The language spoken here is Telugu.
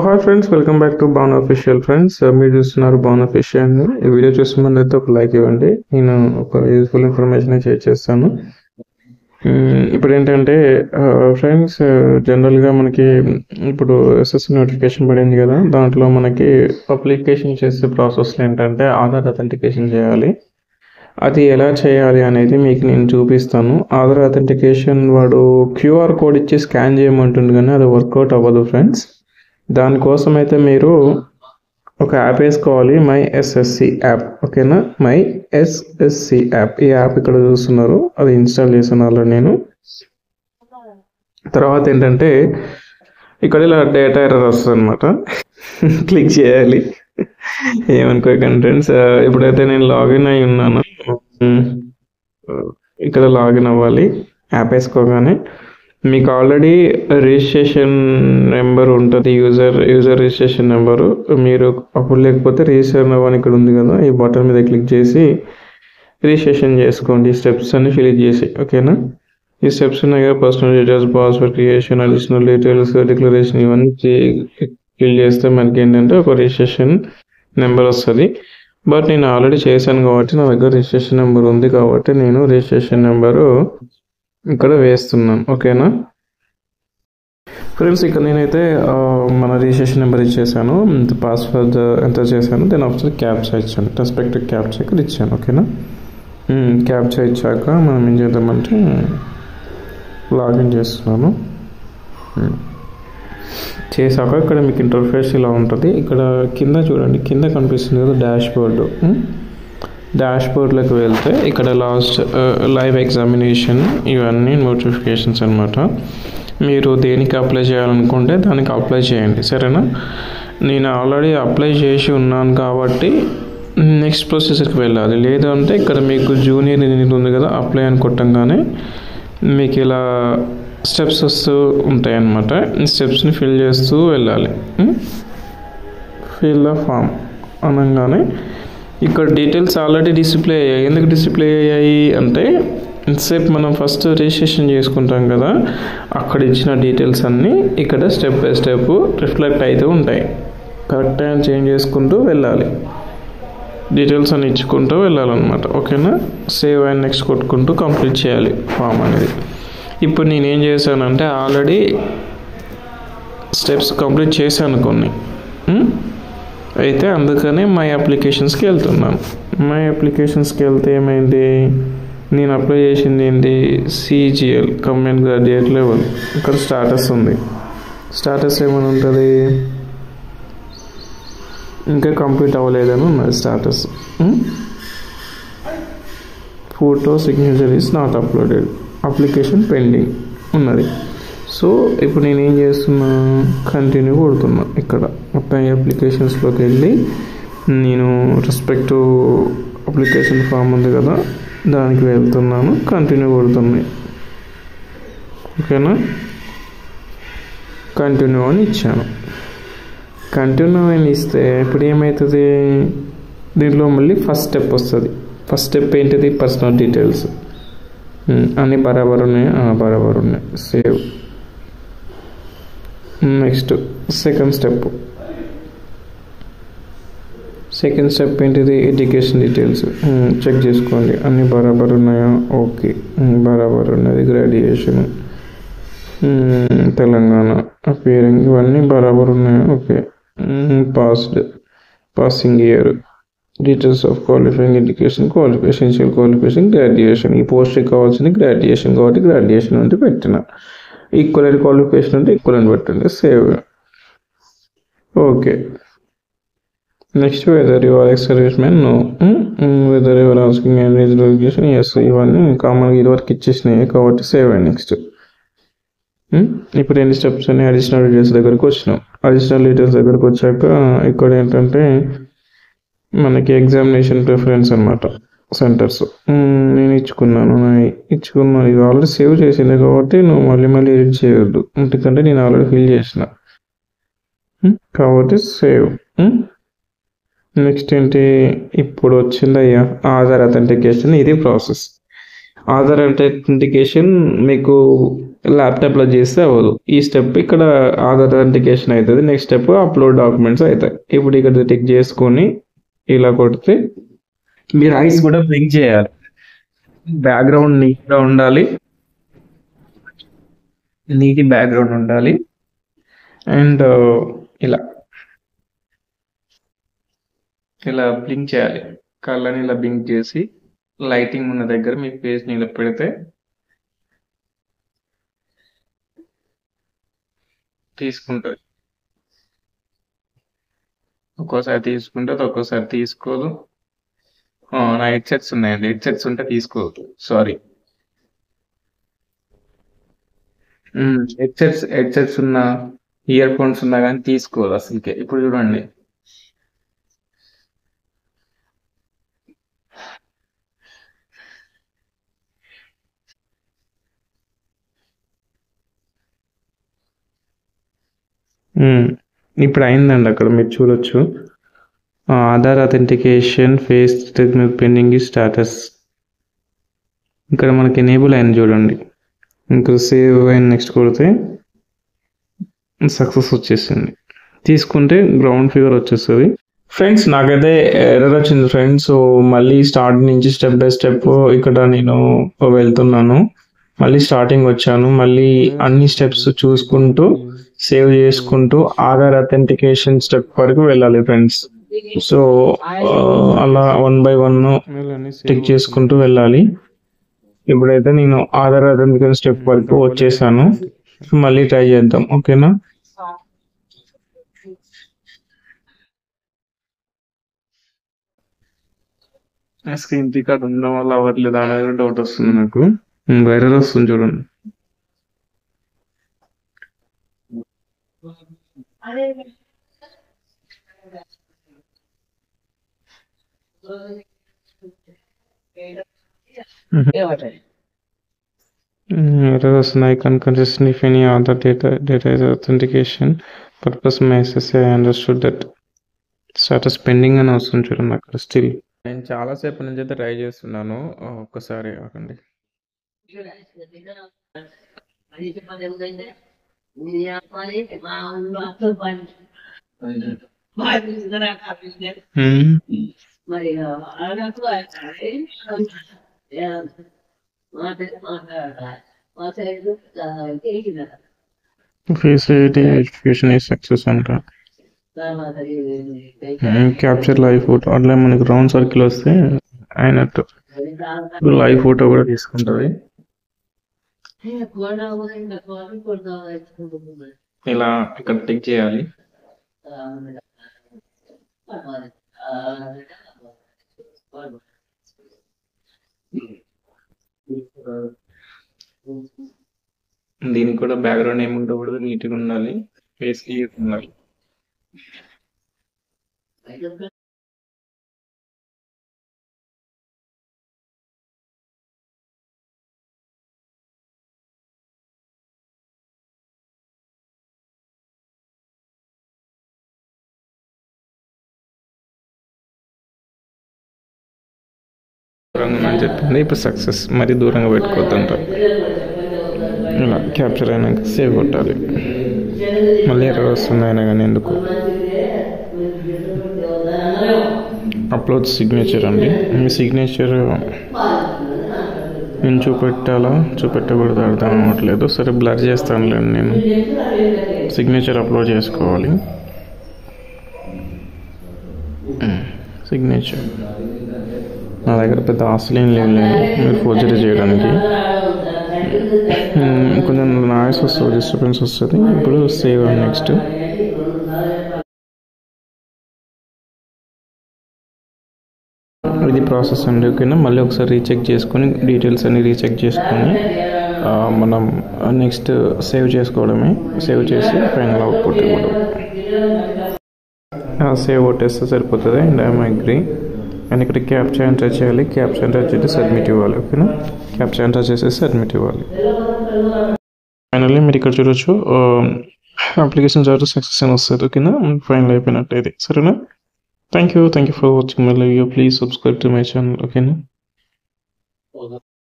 Hi friends, welcome back to బాన్ అఫీషియల్ ఫ్రెండ్స్. మీరు చూస్తున్నారు బాన్ అఫీషియల్. ఈ వీడియో చూసిన ముందు అయితే ఒక లైక్ ఇవ్వండి. నేను ఒక యూస్ఫుల్ ఇన్ఫర్మేషన్ షేర్ చేస్తాను. ఇప్పుడు ఏంటంటే ఫ్రెండ్స్, జనరల్గా మనకి ఇప్పుడు ఎస్ఎస్సి నోటిఫికేషన్ పడింది కదా, దాంట్లో మనకి అప్లికేషన్ చేసే ప్రాసెస్లో ఏంటంటే ఆధార్ అథెంటికేషన్ చేయాలి. అది ఎలా చేయాలి అనేది మీకు నేను చూపిస్తాను. ఆధార్ అథెంటికేషన్ వాడు క్యూఆర్ కోడ్ ఇచ్చి స్కాన్ చేయమంటుంది, కానీ అది వర్కౌట్ అవ్వదు ఫ్రెండ్స్. దానికోసం అయితే మీరు ఒక యాప్ వేసుకోవాలి, మై ఎస్ఎస్సి యాప్. ఓకేనా, మై ఎస్ఎస్సి యాప్. ఈ యాప్ ఇక్కడ చూస్తున్నారు, అది ఇన్స్టాల్ చేసిన వాళ్ళు నేను. తర్వాత ఏంటంటే ఇక్కడ ఇలా డేటా ఎర్రర్ వస్తుంది అనమాట. క్లిక్ చేయాలి, ఏమనుకోకండి ఫ్రెండ్స్. ఇప్పుడైతే నేను లాగిన్ అయి ఉన్నాను. ఇక్కడ లాగిన్ అవ్వాలి. యాప్ వేసుకోగానే మీకు ఆల్రెడీ రిజిస్ట్రేషన్ నెంబర్ ఉంటుంది, యూజర్ రిజిస్ట్రేషన్ నెంబరు. మీరు అప్పుడు లేకపోతే రిజిస్టర్ అవ్వని ఇక్కడ ఉంది కదా, ఈ బటన్ మీద క్లిక్ చేసి రిజిస్ట్రేషన్ చేసుకోండి. ఈ స్టెప్స్ అన్ని ఫిల్ చేసి. ఓకేనా, ఈ స్టెప్స్ ఉన్నాయి కదా, personal details, password creation, additional details, declaration, ఇవన్నీ ఫిల్ చేస్తే మనకి ఏంటంటే ఒక రిజిస్ట్రేషన్ నెంబర్ వస్తుంది. బట్ నేను ఆల్రెడీ చేశాను కాబట్టి నా దగ్గర రిజిస్ట్రేషన్ నెంబర్ ఉంది కాబట్టి నేను రిజిస్ట్రేషన్ నెంబరు ఇక్కడ వేస్తున్నాను. ఓకేనా ఫ్రెండ్స్, ఇక్కడ నేనైతే మన రిజిస్ట్రేషన్ నెంబర్ ఇచ్చేసాను, పాస్వర్డ్ ఎంటర్ చేశాను, దెన్ ఆప్షన్ క్యాప్చా ఇచ్చాను, రెస్పెక్టివ్ క్యాప్చా ఇక్కడ ఇచ్చాను. ఓకేనా, క్యాప్చా ఇచ్చాక మనం ఏం చేద్దామంటే లాగిన్ చేస్తున్నాను. చేశాక ఇక్కడ మీకు ఇంటర్ఫేస్ ఇలా ఉంటుంది. ఇక్కడ కింద చూడండి, కింద కనిపిస్తుంది కదా డాష్ బోర్డు. డాష్ బోర్డ్లోకి వెళ్తే ఇక్కడ లాస్ట్ లైవ్ ఎగ్జామినేషన్, ఇవన్నీ నోటిఫికేషన్స్ అనమాట. మీరు దేనికి అప్లై చేయాలనుకుంటే దానికి అప్లై చేయండి, సరేనా. నేను ఆల్రెడీ అప్లై చేసి ఉన్నాను కాబట్టి నెక్స్ట్ ప్రొసీజర్కి వెళ్ళాలి. లేదు అంటే ఇక్కడ మీకు జూనియర్ ఇంజనీర్ ఉంది కదా, అప్లై అని కొట్టంగానే మీకు ఇలా స్టెప్స్ వస్తూ ఉంటాయి అన్నమాట. ఈ స్టెప్స్ని ఫిల్ చేస్తూ వెళ్ళాలి. ఫిల్ ద ఫామ్ అనగానే ఇక్కడ డీటెయిల్స్ ఆల్రెడీ డిస్ప్లే అయ్యాయి. ఎందుకు డిస్ప్లే అయ్యాయి అంటే ఇంతసేపు మనం ఫస్ట్ రిజిస్ట్రేషన్ చేసుకుంటాం కదా, అక్కడ ఇచ్చిన డీటెయిల్స్ అన్నీ ఇక్కడ స్టెప్ బై స్టెప్ రిఫ్లెక్ట్ అవుతూ ఉంటాయి. కరెక్ట్ టైం చేంజ్ చేసుకుంటూ వెళ్ళాలి, డీటెయిల్స్ అన్ని ఇచ్చుకుంటూ వెళ్ళాలన్నమాట. ఓకేనా, సేవ్ అండ్ నెక్స్ట్ కొట్టుకుంటూ కంప్లీట్ చేయాలి ఫామ్ అనేది. ఇప్పుడు నేనేం చేశానంటే ఆల్రెడీ స్టెప్స్ కంప్లీట్ చేశాను కొన్ని, అయితే అందుకనే మై అప్లికేషన్స్కి వెళ్తున్నాను. మై అప్లికేషన్స్కి వెళ్తే ఏమైంది, నేను అప్లై చేసింది ఏంటి, సిజిఎల్ కంబైన్డ్ గ్రాడ్యుయేట్ లెవెల్. ఇక్కడ స్టాటస్ ఉంది. స్టాటస్ ఏమైనా ఉంటుంది, ఇంకా కంప్లీట్ అవ్వలేదని ఉన్నది status. Photo signature is not uploaded, application pending ఉన్నది. సో ఇప్పుడు నేనేం చేస్తున్నా, కంటిన్యూ కొడుతున్నా. ఇక్కడ మొత్తం అప్లికేషన్స్లోకి వెళ్ళి నేను రెస్పెక్టివ్ అప్లికేషన్ ఫామ్ ఉంది కదా, దానికి వెళ్తున్నాను, కంటిన్యూ కొడుతున్నాయి. ఓకేనా, కంటిన్యూ అని ఇచ్చాను. కంటిన్యూ అని ఇస్తే ఇప్పుడు ఏమవుతుంది, దీంట్లో మళ్ళీ ఫస్ట్ స్టెప్ వస్తుంది. ఫస్ట్ స్టెప్ ఏంటిది, పర్సనల్ డీటెయిల్స్ అన్నీ బరాబర్ ఉన్నాయి, బరాబర్ ఉన్నాయి, సేవ్. నెక్స్ట్ సెకండ్ స్టెప్ ఏంటిది, ఎడ్యుకేషన్ డీటెయిల్స్ చెక్ చేసుకోండి, అన్నీ బరాబర్ ఉన్నాయా, ఓకే బరాబర్ ఉన్నది. గ్రాడ్యుయేషన్, తెలంగాణ, అపియరింగ్, ఇవన్నీ బరాబర్ ఉన్నాయా, okay. Passing year, details of qualifying education, essential qualification, graduation. ఈ పోస్ట్కి కావాల్సింది గ్రాడ్యుయేషన్ కాబట్టి గ్రాడ్యుయేషన్ అంటే పెట్టిన, ఈక్వలెంట్ క్వాలిఫికేషన్ అంటే ఈక్వలెంట్ పెట్టండి, save. Okay, next whether you are ex service man, no. Whether your asking education, yes. ఇవన్నీ కామన్గా ఇదివరకు ఇచ్చేసినాయి కాబట్టి సేవ్ అండ్ నెక్స్ట్. ఇప్పుడు ఎన్ని స్టెప్స్ అని అడిషనల్ డీటెయిల్స్ దగ్గరకు వచ్చినాం. అడిషనల్ డీటెయిల్స్ దగ్గరకు వచ్చాక ఇక్కడ ఏంటంటే మనకి ఎగ్జామినేషన్ ప్రిఫరెన్స్ అనమాట, సెంటర్స్ నేను ఇచ్చుకున్నాను. ఇది ఆల్రెడీ సేవ్ చేసింది కాబట్టి నువ్వు మళ్ళీ ఎడిట్ చేయొద్దు, ఎందుకంటే నేను ఆల్రెడీ ఫిల్ చేసిన కాబట్టి సేవ్. నెక్స్ట్ ఏంటి, ఇప్పుడు వచ్చింది అయ్యా ఆధార్ అథెంటికేషన్. ఇది ప్రాసెస్. ఆధార్ అథెంటికేషన్ మీకు ల్యాప్టాప్లో చేస్తే అవ్వదు. ఈ స్టెప్ ఇక్కడ ఆధార్ అథెంటికేషన్ అవుతుంది. నెక్స్ట్ స్టెప్ అప్లోడ్ డాక్యుమెంట్స్ అవుతాయి. ఇప్పుడు ఇక్కడ టిక్ చేసుకొని ఇలా కొడితే మీరు ఐస్ కూడా బ్లింక్ చేయాలి. బ్యాక్గ్రౌండ్ నీట్గా ఉండాలి, నీటి బ్యాక్గ్రౌండ్ ఉండాలి. అండ్ ఇలా ఇలా బ్లింక్ చేయాలి. కళ్ళని ఇలా బ్లింక్ చేసి లైటింగ్ ఉన్న దగ్గర మీ ఫేస్ని ఇలా పెడితే తీసుకుంటుంది. ఒక్కోసారి తీసుకుంటుంది, ఒక్కోసారి తీసుకోదు. నా హెడ్సెట్స్ ఉన్నాయండి, హెడ్సెట్స్ ఉంటే తీసుకోవద్దు, సారీ. హెడ్సెట్స్ ఉన్న ఇయర్ ఫోన్స్ ఉన్నా కానీ తీసుకోదు అసలుకే. ఇప్పుడు చూడండి, ఇప్పుడు అయిందండి. అక్కడ మీరు చూడొచ్చు Aadhaar authentication face pending status. ఇక్కడ మనకి ఎనేబుల్ అయింది చూడండి. ఇంకా సేవ్ అండ్ నెక్స్ట్ కొడితే సక్సెస్ వచ్చేసింది. తీసుకుంటే గ్రౌండ్ ఫిగర్ వచ్చేస్తుంది. ఫ్రెండ్స్ నాకైతే ఎర్రర్ వచ్చింది ఫ్రెండ్స్. సో మళ్ళీ స్టార్ట్ నుంచి స్టెప్ బై స్టెప్ ఇక్కడ నేను వెళ్తున్నాను. మళ్ళీ స్టార్టింగ్ వచ్చాను. మళ్ళీ అన్ని స్టెప్స్ చూసుకుంటూ సేవ్ చేసుకుంటూ ఆధార్ అథెంటికేషన్ స్టెప్ వరకు వెళ్ళాలి ఫ్రెండ్స్. సో అలా 1 by 1 టిక్ చేసుకుంటూ వెళ్ళాలి. ఇప్పుడైతే నేను ఆధార్ అథెంటికేషన్ స్టెప్ వరకు వచ్చేసాను. మళ్ళీ ట్రై చేద్దాం, ఓకేనా? స్క్రీన్ రికార్డ్ ఉండడం వల్ల అవ్వట్లేదు అనేది డౌట్ వస్తుంది నాకు. వైరల్ వస్తుంది చూడండి. Error వస్తుంది. I can't consistent if any other data is authentication purpose may say I understood that status pending అని వస్తుంది చూడండి అక్కడ. స్టిల్ నేను చాలాసేపు నుంచి అయితే ట్రై చేస్తున్నాను. ఒక్కసారి ఆగండి. ఫేస్ ఐడి వెరిఫికేషన్ ఈ సక్సెస్ అంట. క్యాప్చర్ లైవ్ ఫోటో అట్లా మనకి రౌండ్ సర్కిల్ వస్తే అయినట్టు. లైవ్ ఫోటో కూడా తీసుకుంటుంది. ఇలా ఇక్కడ టిక్ చేయాలి. దీనికి కూడా బ్యాక్గ్రౌండ్ ఏమి ఉండకూడదు, నీట్గా ఉండాలి, ఫేస్ క్లియర్ ఉండాలి. దూరంగా అని చెప్పింది. ఇప్పుడు సక్సెస్. మరి దూరంగా పెట్టుకోవద్దంట. ఇలా క్యాప్చర్ అయినాక సేవ్ కొట్టాలి. మళ్ళీ ఎర్రర్ వస్తుంది అయినా కానీ ఎందుకు. అప్లోడ్ సిగ్నేచర్ అండి. మీ సిగ్నేచర్ నేను చూపెట్టాలా చూపెట్టకూడదు అర్థం అవ్వట్లేదు. సరే బ్లర్ చేస్తానులేండి. నేను సిగ్నేచర్ అప్లోడ్ చేసుకోవాలి. సిగ్నేచర్ నా దగ్గర పెద్ద ఆస్తులు ఏం లేదు మీరు ఫోర్జరీ చేయడానికి. కొంచెం నాయిస్ వస్తుంది, డిస్టర్బెన్స్ వస్తుంది. ఇప్పుడు సేవ్ అండ్ నెక్స్ట్. ఇది ప్రాసెస్ అండి, ఓకేనా? మళ్ళీ ఒకసారి రీచెక్ చేసుకొని డీటెయిల్స్ అన్ని రీచెక్ చేసుకొని మనం నెక్స్ట్ సేవ్ చేసుకోవడమే. సేవ్ చేసి ఫైనల్ అవుట్పుట్ ఇవ్వడం. సేవ్ కొట్టేస్తే సరిపోతుంది. And I'm agree. అండ్ ఇక్కడ క్యాప్చా ఎంటర్ చేయాలి. క్యాప్చా ఎంటర్ చేసి సబ్మిట్ ఇవ్వాలి, ఓకేనా? క్యాప్చా ఎంటర్ చేసి సబ్మిట్ ఇవ్వాలి. ఫైనల్లీ మీరు ఇక్కడ చూడొచ్చు అప్లికేషన్ చార్ట్ సక్సెస్ అని వస్తుంది, ఓకేనా? ఫైనల్ అయిపోయినట్టు ఇది, సరేనా? Thank you for watching my video. Please subscribe to my channel, ఓకేనా?